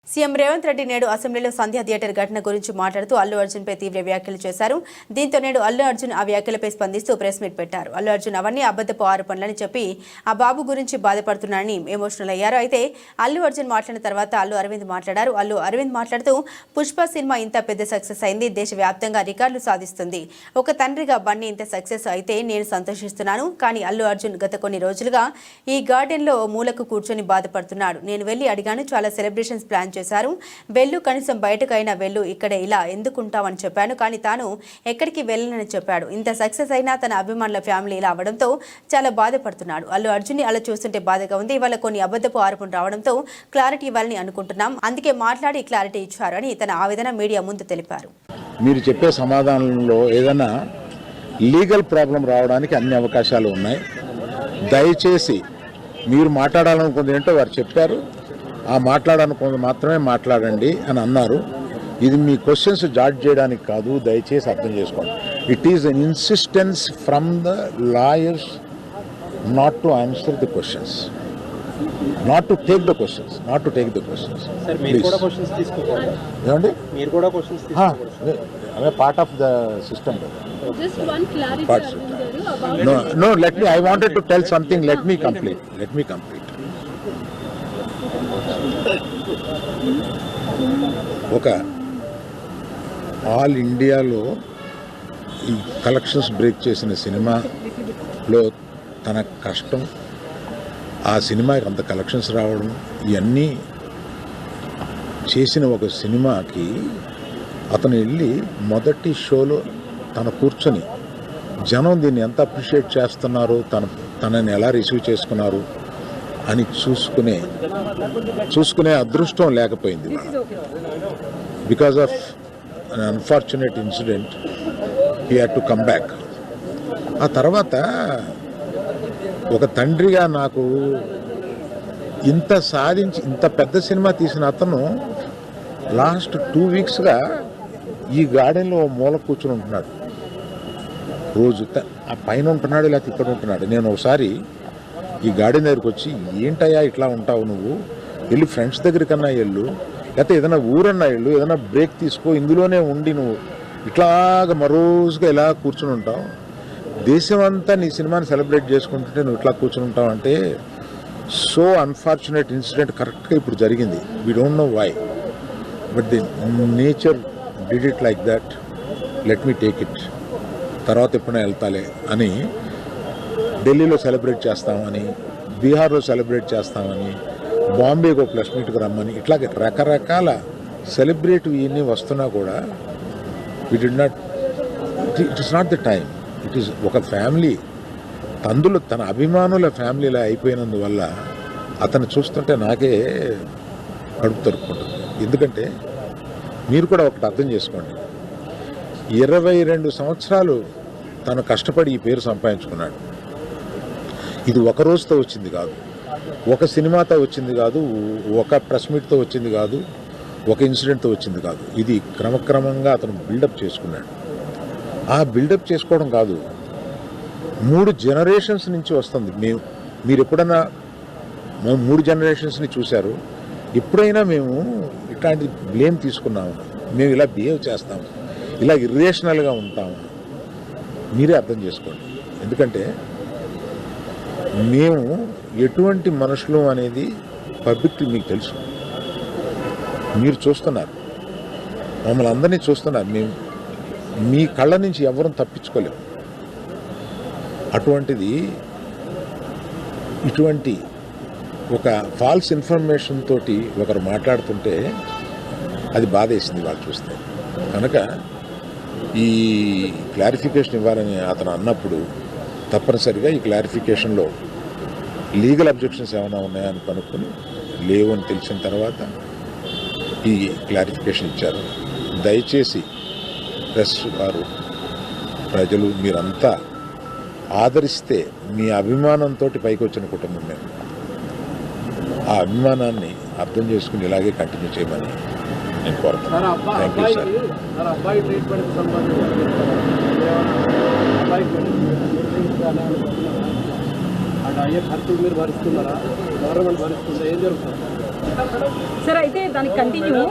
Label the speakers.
Speaker 1: CM Revanth Reddy నేడు అసెంబ్లీలో సంధ్యా theatre ఘటన గురించి మాట్లాడుతూ అల్లు అర్జున్పై తీవ్ర వ్యాఖ్యలు చేశారు. దీంతో నేడు అల్లు అర్జున్ ఆ వ్యాఖ్యలపై స్పందిస్తూ ప్రెస్ మీట్ పెట్టారు. అల్లు అర్జున్ అవన్నీ అబద్ధపు ఆరోపణలని చెప్పి ఆ బాబు గురించి బాధపడుతున్నారని ఎమోషనల్ అయ్యారు. అయితే అల్లు అర్జున్ మాట్లాడిన తర్వాత అల్లు అరవింద్ మాట్లాడారు. అల్లు అరవింద్ మాట్లాడుతూ పుష్ప సినిమా ఇంత పెద్ద సక్సెస్ అయింది, దేశవ్యాప్తంగా రికార్డులు సాధిస్తుంది. ఒక తండ్రిగా బన్నీ ఇంత సక్సెస్ అయితే నేను సంతోషిస్తున్నాను. కానీ అల్లు అర్జున్ గత కొన్ని రోజులుగా ఈ గార్డెన్లో మూలకు కూర్చొని బాధపడుతున్నాడు. నేను వెళ్లి అడిగాను, చాలా సెలబ్రేషన్స్ ప్లాన్ చేశారు. వెళ్ళు, కనీసం బయటకైనా వెళ్ళు, ఇక్కడ ఇలా ఎందుకుంటావని చెప్పాను. కానీ తాను ఎక్కడికి వెళ్ళనని చెప్పాడు. ఇంత సక్సెస్ అయినా తన అభిమానుల ఫ్యామిలీ ఇలా అవ్వడంతో చాలా బాధపడుతున్నాడు. అల్లు అర్జున్ అలా చూస్తుంటే బాధగా ఉంది. ఇవాళ కొన్ని అబద్ధపు ఆరోపణలు రావడంతో క్లారిటీ ఇవ్వాలని అనుకుంటున్నాం, అందుకే మాట్లాడి క్లారిటీ ఇచ్చారు అని తన ఆవేదన మీడియా ముందు తెలిపారు.
Speaker 2: మీరు చెప్పే సమాధానంలో ఏదైనా లీగల్ ప్రాబ్లం రావడానికి అన్ని అవకాశాలు ఉన్నాయి. దయచేసి మీరు మాట్లాడాలనుకుంది ఏంటో వారు చెప్పారు, ఆ మాట్లాడాలనుకుంది మాత్రమే మాట్లాడండి అని అన్నారు. ఇది మీ క్వశ్చన్స్ జాడ్జ్ చేయడానికి కాదు, దయచేసి అర్థం చేసుకోండి. It is an insistence from the lawyers not to answer the questions, not to take the questions, ఏమండి అవే part of the system. No, I wanted to tell something. Let me complete. ఒక all ఇండియాలో ఈ collections break చేసిన సినిమాలో తన కష్టం, ఆ సినిమాకి అంత కలెక్షన్స్ రావడం, ఇవన్నీ చేసిన ఒక సినిమాకి అతను వెళ్ళి మొదటి షోలో తను కూర్చొని జనం దీన్ని ఎంత అప్రిషియేట్ చేస్తున్నారో, తనని ఎలా రిసీవ్ చేసుకున్నారు అని చూసుకునే అదృష్టం లేకపోయింది. Because of an unfortunate incident he had to come back. ఆ తర్వాత ఒక తండ్రిగా నాకు ఇంత సాధించి ఇంత పెద్ద సినిమా తీసిన అతను లాస్ట్ 2 వీక్స్గా ఈ గార్డెన్లో మూల కూర్చుని ఉంటున్నాడు. రోజు ఆ పైన ఉంటున్నాడు, లేకపోతే ఇక్కడ ఉంటున్నాడు. నేను ఒకసారి ఈ గార్డెన్ దగ్గరికి వచ్చి, ఏంటయ్యా ఇట్లా ఉంటావు నువ్వు, వెళ్ళి ఫ్రెండ్స్ దగ్గరికన్నా వెళ్ళు, లేకపోతే ఏదైనా ఊరన్నా వెళ్ళు, ఏదైనా బ్రేక్ తీసుకో, ఇందులోనే ఉండి నువ్వు ఇట్లాగ మరోజుగా ఇలా కూర్చుని ఉంటావు, దేశం అంతా నీ సినిమాని సెలబ్రేట్ చేసుకుంటుంటే నువ్వు ఇట్లా కూర్చుని ఉంటావు అంటే, సో అన్ఫార్చునేట్ ఇన్సిడెంట్ కరెక్ట్గా ఇప్పుడు జరిగింది. We don't know why, but the nature did it like that. Let me take it, తర్వాత ఎప్పుడైనా వెళ్తాలే అని ఢిల్లీలో సెలబ్రేట్ చేస్తామని, బీహార్లో సెలబ్రేట్ చేస్తామని, బాంబేకి ఒక ప్లస్ మీట్కి రమ్మని, ఇట్లాగే రకరకాల సెలబ్రేట్ ఇవన్నీ వస్తున్నా కూడా it is not the time. It is ఒక ఫ్యామిలీ తన అభిమానుల ఫ్యామిలీలా అయిపోయినందువల్ల అతను చూస్తుంటే నాకే కడుపు తరుపుకుంటుంది. ఎందుకంటే మీరు కూడా ఒకటి అర్థం చేసుకోండి, 22 సంవత్సరాలు తను కష్టపడి ఈ పేరు సంపాదించుకున్నాడు. ఇది ఒక రోజుతో వచ్చింది కాదు, ఒక సినిమాతో వచ్చింది కాదు, ఒక ప్రెస్ మీట్తో వచ్చింది కాదు, ఒక ఇన్సిడెంట్తో వచ్చింది కాదు. ఇది క్రమక్రమంగా అతను బిల్డప్ చేసుకున్నాడు. ఆ బిల్డప్ చేసుకోవడం కాదు, 3 జనరేషన్స్ నుంచి వస్తుంది. మీరు ఎప్పుడన్నా 3 జనరేషన్స్ని చూశారు? ఎప్పుడైనా మేము ఇట్లాంటి బ్లేమ్ తీసుకున్నాము, మేము ఇలా బిహేవ్ చేస్తాము, ఇలా ఇర్రేషనల్గా ఉంటాము? మీరే అర్థం చేసుకోండి. ఎందుకంటే మేము ఎటువంటి మనుషులు అనేది పబ్లిక్ మీకు తెలుసు, మీరు చూస్తున్నారు, మమ్మల్ని అందరినీ చూస్తున్నారు. మేము మీ కళ్ళ నుంచి ఎవరూ తప్పించుకోలేము. అటువంటిది ఇటువంటి ఒక ఫాల్స్ ఇన్ఫర్మేషన్ తోటి ఒకరు మాట్లాడుతుంటే అది బాధేసింది వాళ్ళు చూస్తే. కనుక ఈ క్లారిఫికేషన్ ఇవ్వాలని అతను అన్నప్పుడు తప్పనిసరిగా ఈ క్లారిఫికేషన్లో లీగల్ అబ్జెక్షన్స్ ఏమైనా ఉన్నాయని కనుక్కొని లేవు అని తెలిసిన తర్వాత ఈ క్లారిఫికేషన్ ఇచ్చారు. దయచేసి ప్రెస్ వారు, ప్రజలు మీరంతా ఆదరిస్తే, మీ అభిమానంతో పైకి వచ్చిన కుటుంబం మేము, ఆ అభిమానాన్ని అర్థం చేసుకుని ఇలాగే కంటిన్యూ చేయమని నేను కోరుతున్నాను. Thank you sir.
Speaker 3: ఖర్చు మీరు భరిస్తున్నారా, గవర్నమెంట్ భరిస్తుందా, ఏం జరుగుతుంది? సార్ అయితే దానికి కంటిన్యూ